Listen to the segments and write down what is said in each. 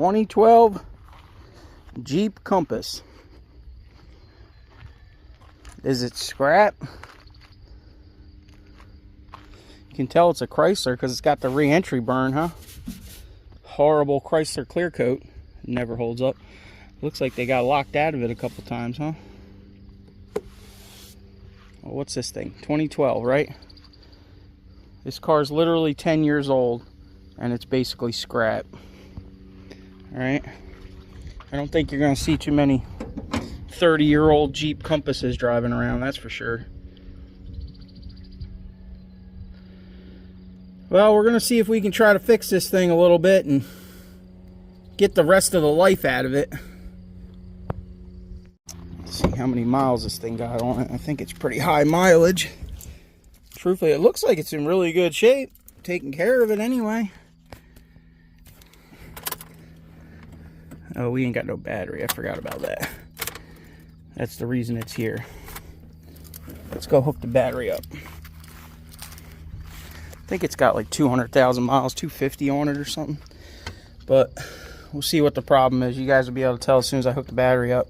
2012 Jeep Compass. Is it scrap? You can tell it's a Chrysler because it's got the re-entry burn, huh? Horrible Chrysler clear coat. Never holds up. Looks like they got locked out of it a couple times, huh? Well, what's this thing? 2012, right? This car's literally 10 years old, and it's basically scrap. Alright? I don't think you're going to see too many 30-year-old Jeep Compasses driving around, that's for sure. Well, we're going to see if we can try to fix this thing a little bit and get the rest of the life out of it. Let's see how many miles this thing got on it. I think it's pretty high mileage. Truthfully, it looks like it's in really good shape. Taking care of it anyway. Oh, we ain't got no battery. I forgot about that. That's the reason it's here. Let's go hook the battery up. I think it's got like 200,000 miles, 250 on it or something. But we'll see what the problem is. You guys will be able to tell as soon as I hook the battery up.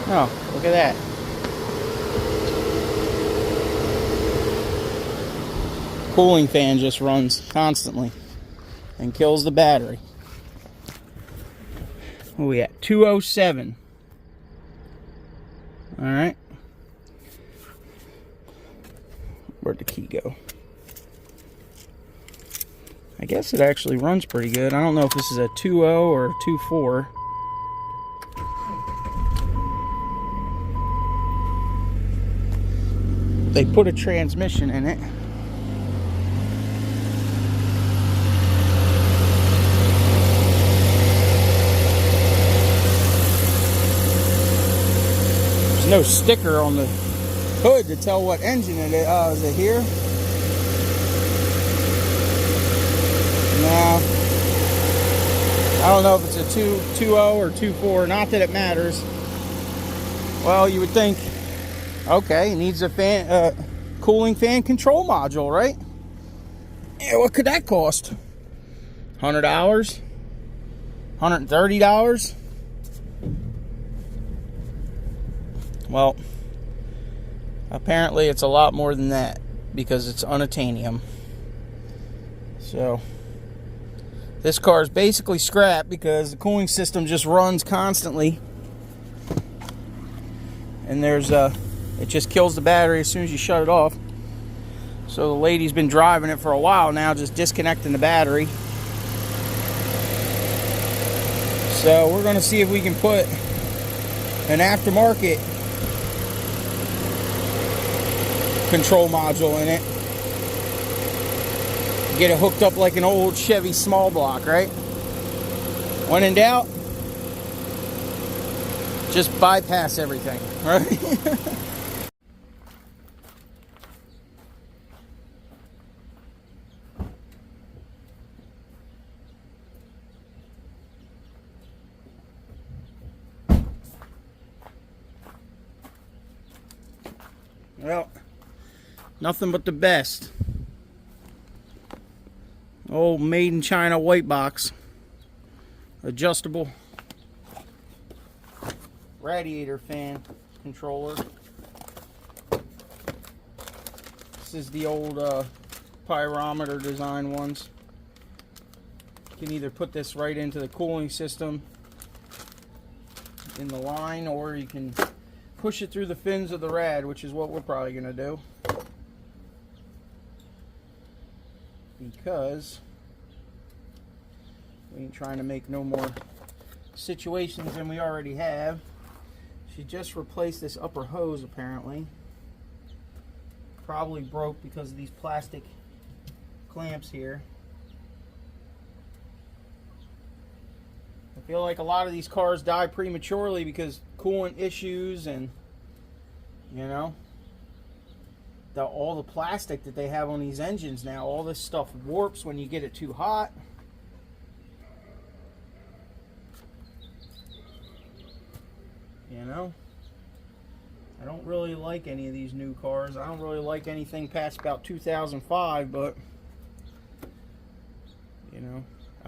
Oh, look at that. Cooling fan just runs constantly and kills the battery. What are we at? 207. Alright. Where'd the key go? I guess it actually runs pretty good. I don't know if this is a 2.0 or a 2.4. They put a transmission in it. There's no sticker on the hood to tell what engine it is. Is it here? No. I don't know if it's a 2.0 or 2.4. Not that it matters. Well, you would think, okay, it needs a fan, cooling fan control module, right? Yeah, what could that cost? $100? $130? Well, apparently it's a lot more than that because it's unobtainium. So this car is basically scrap because the cooling system just runs constantly, and there's it just kills the battery as soon as you shut it off. So the lady's been driving it for a while now, just disconnecting the battery. So we're going to see if we can put an aftermarket control module in it. Get it hooked up like an old Chevy small block, right? When in doubt, just bypass everything, right? Well, nothing but the best. Old made in China white box. Adjustable radiator fan controller. This is the old pyrometer design ones. You can either put this right into the cooling system in the line, or you can push it through the fins of the rad, which is what we're probably going to do. Because we ain't trying to make no more situations than we already have. She just replaced this upper hose apparently. Probably broke because of these plastic clamps here. I feel like a lot of these cars die prematurely because coolant issues and, you know, all the plastic that they have on these engines now. All this stuff warps when you get it too hot. You know, I don't really like any of these new cars. I don't really like anything past about 2005, but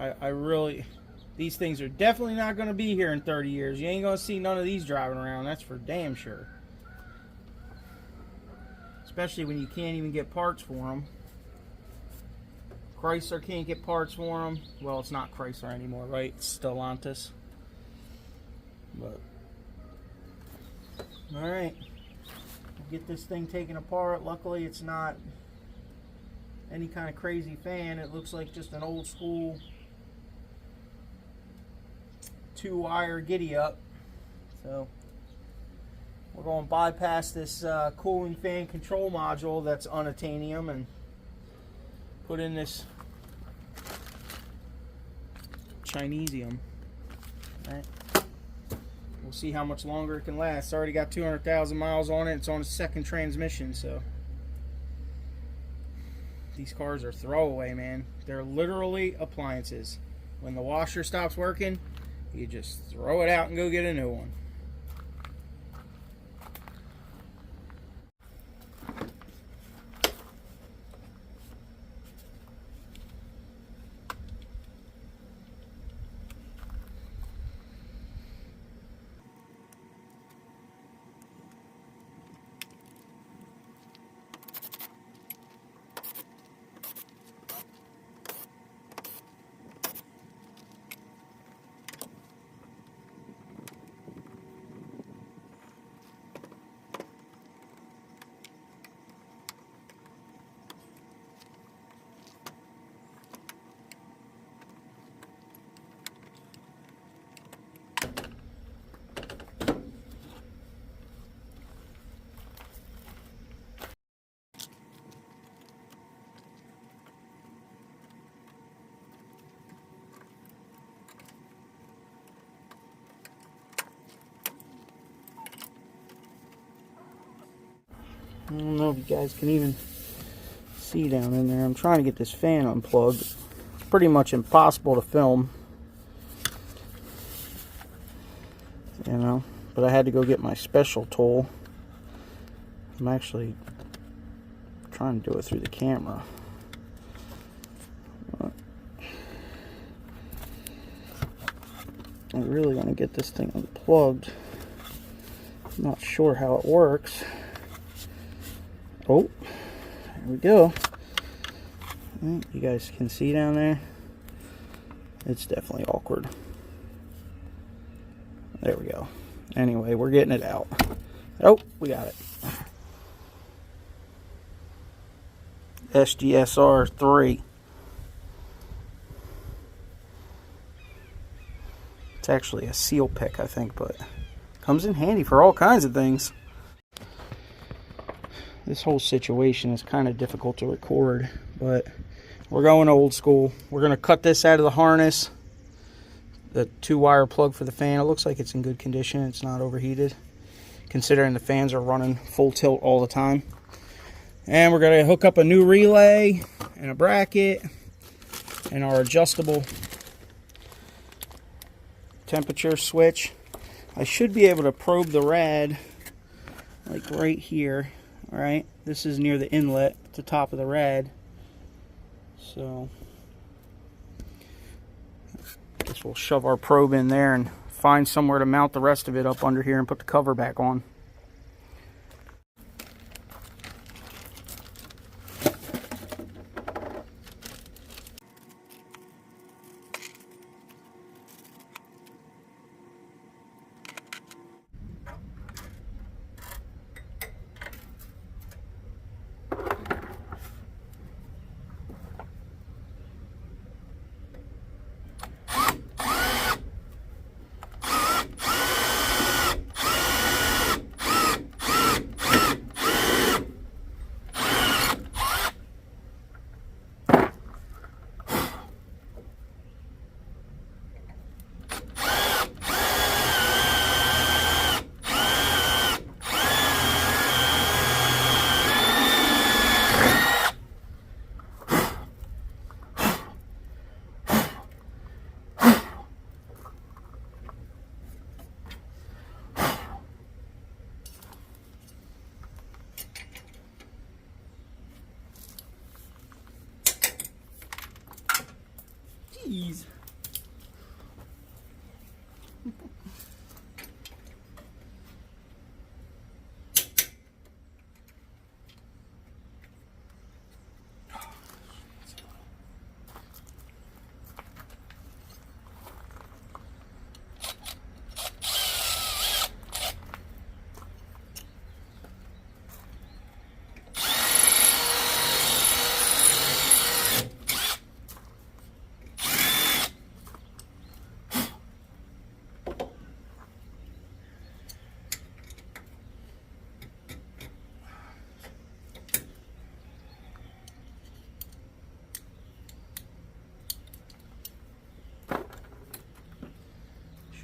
I really, these things are definitely not going to be here in 30 years. You ain't going to see none of these driving around. That's for damn sure. Especially when you can't even get parts for them. Chrysler can't get parts for them. Well, it's not Chrysler anymore, right? It's Stellantis. But all right, we'll get this thing taken apart. Luckily, it's not any kind of crazy fan. It looks like just an old school 2-wire giddy up. So we're going to bypass this cooling fan control module that's unobtainium and put in this Chinesium. Right. We'll see how much longer it can last. It's already got 200,000 miles on it. It's on its second transmission, so these cars are throwaway, man. They're literally appliances. When the washer stops working, you just throw it out and go get a new one. I don't know if you guys can even see down in there. I'm trying to get this fan unplugged. It's pretty much impossible to film, you know, but I had to go get my special tool. I'm actually trying to do it through the camera. I'm really going to get this thing unplugged. I'm not sure how it works. Oh, there we go. You guys can see down there. It's definitely awkward. There we go. Anyway, we're getting it out. Oh, we got it. SGSR 3. It's actually a seal pick, I think, but comes in handy for all kinds of things. This whole situation is kind of difficult to record, but we're going old school. We're going to cut this out of the harness, the 2-wire plug for the fan. It looks like it's in good condition. It's not overheated, considering the fans are running full tilt all the time. And we're going to hook up a new relay and a bracket and our adjustable temperature switch. I should be able to probe the rad like right here. All right, this is near the inlet at the top of the rad. So I guess we'll shove our probe in there and find somewhere to mount the rest of it up under here and put the cover back on. Jeez.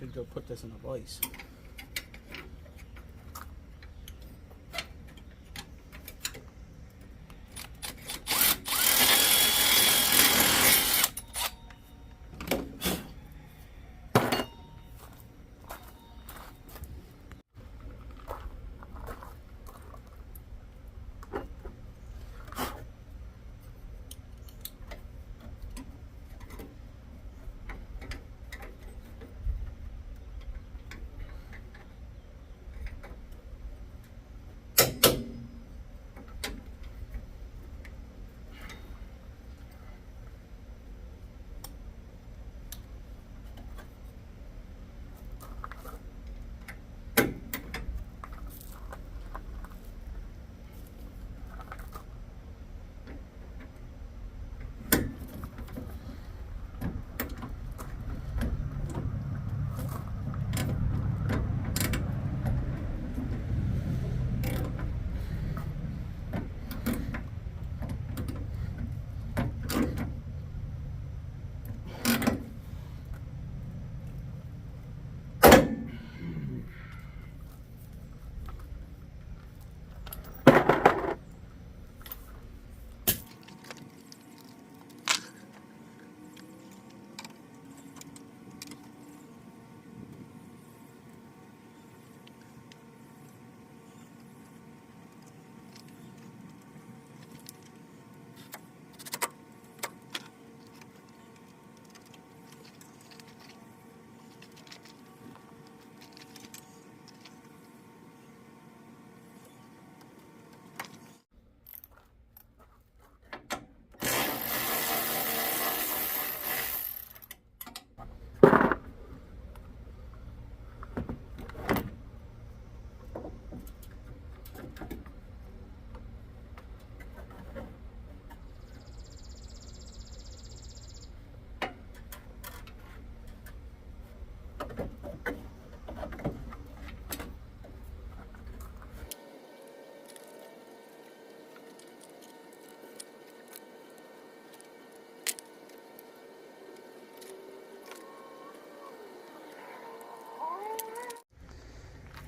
could go put this in a vise.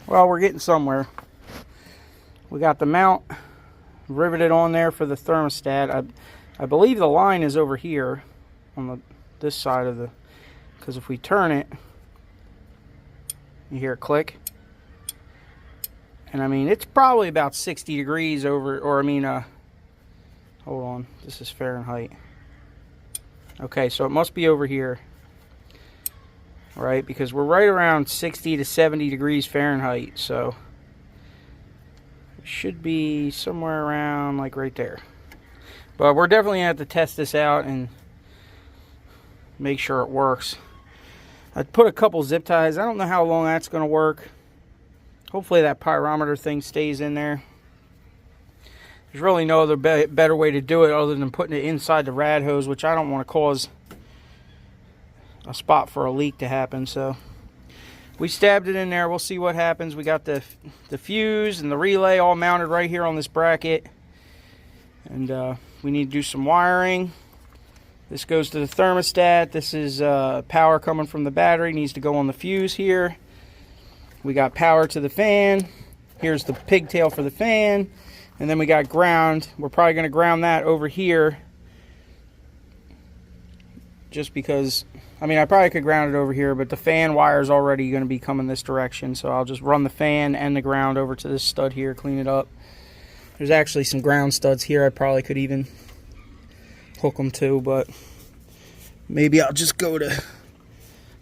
Well, we're getting somewhere. We got the mount riveted on there for the thermostat. I believe the line is over here on this side of the, because if we turn it, you hear it click. And I mean, it's probably about 60 degrees over, or I mean, hold on, this is Fahrenheit. Okay, so it must be over here. Right, because we're right around 60 to 70 degrees Fahrenheit, so it should be somewhere around like right there. But we're definitely gonna have to test this out and make sure it works. I put a couple zip ties. I don't know how long that's gonna work. Hopefully that pyrometer thing stays in there. There's really no other better way to do it other than putting it inside the rad hose, which I don't want to cause a spot for a leak to happen. So we stabbed it in there. We'll see what happens. We got the fuse and the relay all mounted right here on this bracket, and we need to do some wiring. This goes to the thermostat. This is power coming from the battery, needs to go on the fuse here. We got power to the fan. Here's the pigtail for the fan, and then we got ground. We're probably going to ground that over here, just because, I mean, I probably could ground it over here, but the fan wire is already going to be coming this direction, so I'll just run the fan and the ground over to this stud here, clean it up. There's actually some ground studs here I probably could even hook them to, but maybe I'll just go to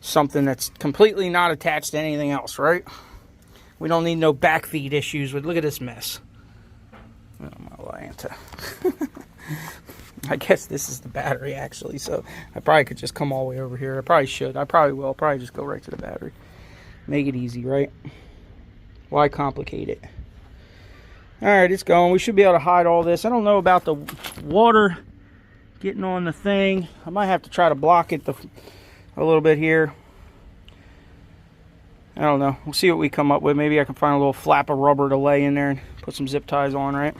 something that's completely not attached to anything else, right? We don't need no backfeed issues with, look at this mess. Oh, my Lanta. I guess this is the battery, actually, so I probably could just come all the way over here. I probably should. I probably will. I'll probably just go right to the battery. Make it easy, right? Why complicate it? Alright, it's going. We should be able to hide all this. I don't know about the water getting on the thing. I might have to try to block it a little bit here. I don't know. We'll see what we come up with. Maybe I can find a little flap of rubber to lay in there and put some zip ties on, right?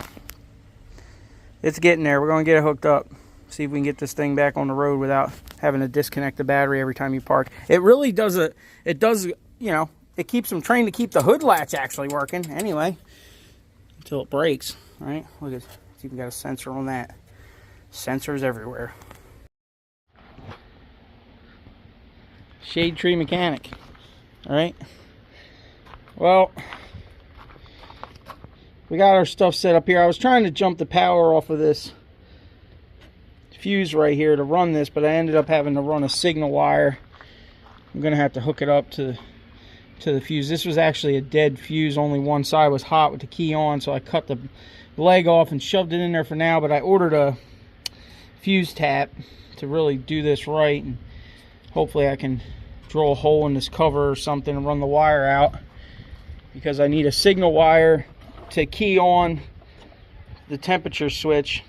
It's getting there. We're going to get it hooked up. See if we can get this thing back on the road without having to disconnect the battery every time you park. It really does it does, you know, it keeps them trained to keep the hood latch actually working anyway, until it breaks, right? Look at, it's even got a sensor on that. Sensors everywhere. Shade tree mechanic. All right. Well, we got our stuff set up here. I was trying to jump the power off of this fuse right here to run this, but I ended up having to run a signal wire. I'm gonna have to hook it up to the fuse. This was actually a dead fuse, only one side was hot with the key on, so I cut the leg off and shoved it in there for now, but I ordered a fuse tap to really do this right, and hopefully I can drill a hole in this cover or something and run the wire out, because I need a signal wire to key on the temperature switch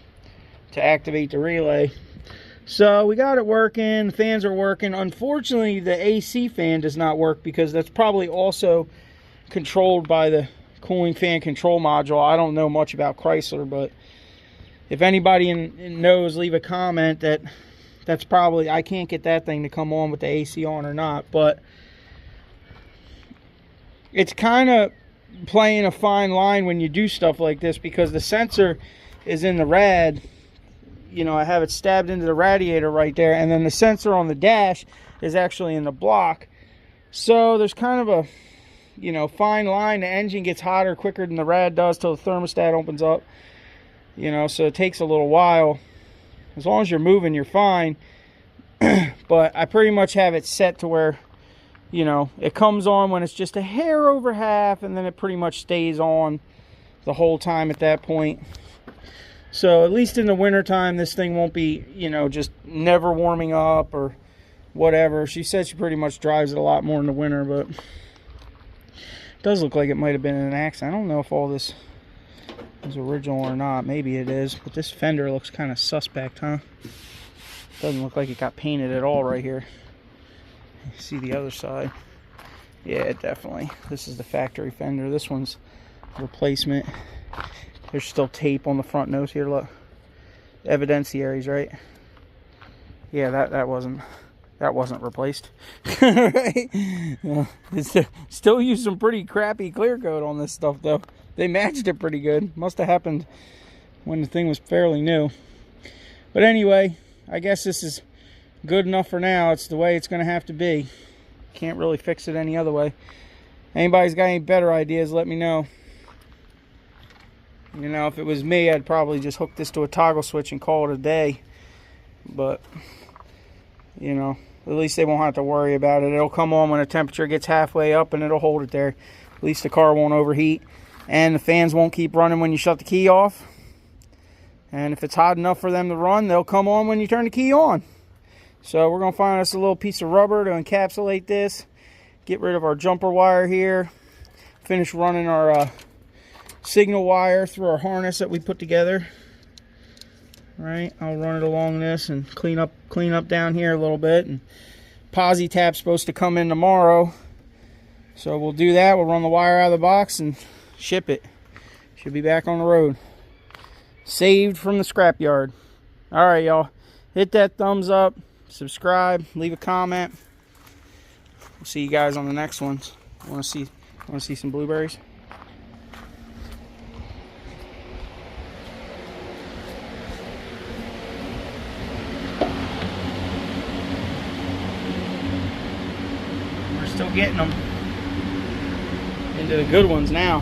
to activate the relay. So we got it working, the fans are working. Unfortunately, the AC fan does not work because that's probably also controlled by the cooling fan control module. I don't know much about Chrysler, but if anybody knows, leave a comment. That's probably, I can't get that thing to come on with the AC on or not, but it's kind of playing a fine line when you do stuff like this, because the sensor is in the rad. You know, I have it stabbed into the radiator right there, and then the sensor on the dash is actually in the block. So there's kind of a, you know, fine line. The engine gets hotter quicker than the rad does till the thermostat opens up. You know, so it takes a little while. As long as you're moving, you're fine. But I pretty much have it set to where, you know, it comes on when it's just a hair over half, and then it pretty much stays on the whole time at that point. So at least in the winter time, this thing won't be, you know, just never warming up or whatever. She said she pretty much drives it a lot more in the winter, but it does look like it might have been in an accident. I don't know if all this is original or not. Maybe it is, but this fender looks kind of suspect, huh? Doesn't look like it got painted at all right here. You see the other side? Yeah, definitely. This is the factory fender. This one's replacement. There's still tape on the front nose here, look. Evidenciaries, right? Yeah, that wasn't replaced. Right? Still use some pretty crappy clear coat on this stuff though. They matched it pretty good. Must have happened when the thing was fairly new. But anyway, I guess this is good enough for now. It's the way it's gonna have to be. Can't really fix it any other way. Anybody's got any better ideas, let me know. You know, if it was me, I'd probably just hook this to a toggle switch and call it a day. But, you know, at least they won't have to worry about it. It'll come on when the temperature gets halfway up, and it'll hold it there. At least the car won't overheat. And the fans won't keep running when you shut the key off. And if it's hot enough for them to run, they'll come on when you turn the key on. So we're going to find us a little piece of rubber to encapsulate this. Get rid of our jumper wire here. Finish running our signal wire through our harness that we put together. Right, I'll run it along this and clean up down here a little bit. And posi tap's supposed to come in tomorrow, so we'll do that. We'll run the wire out of the box and ship it. Should be back on the road, saved from the scrapyard. All right, y'all, hit that thumbs up, subscribe, leave a comment. We'll see you guys on the next ones. Want to see some blueberries? Still getting them into the good ones now.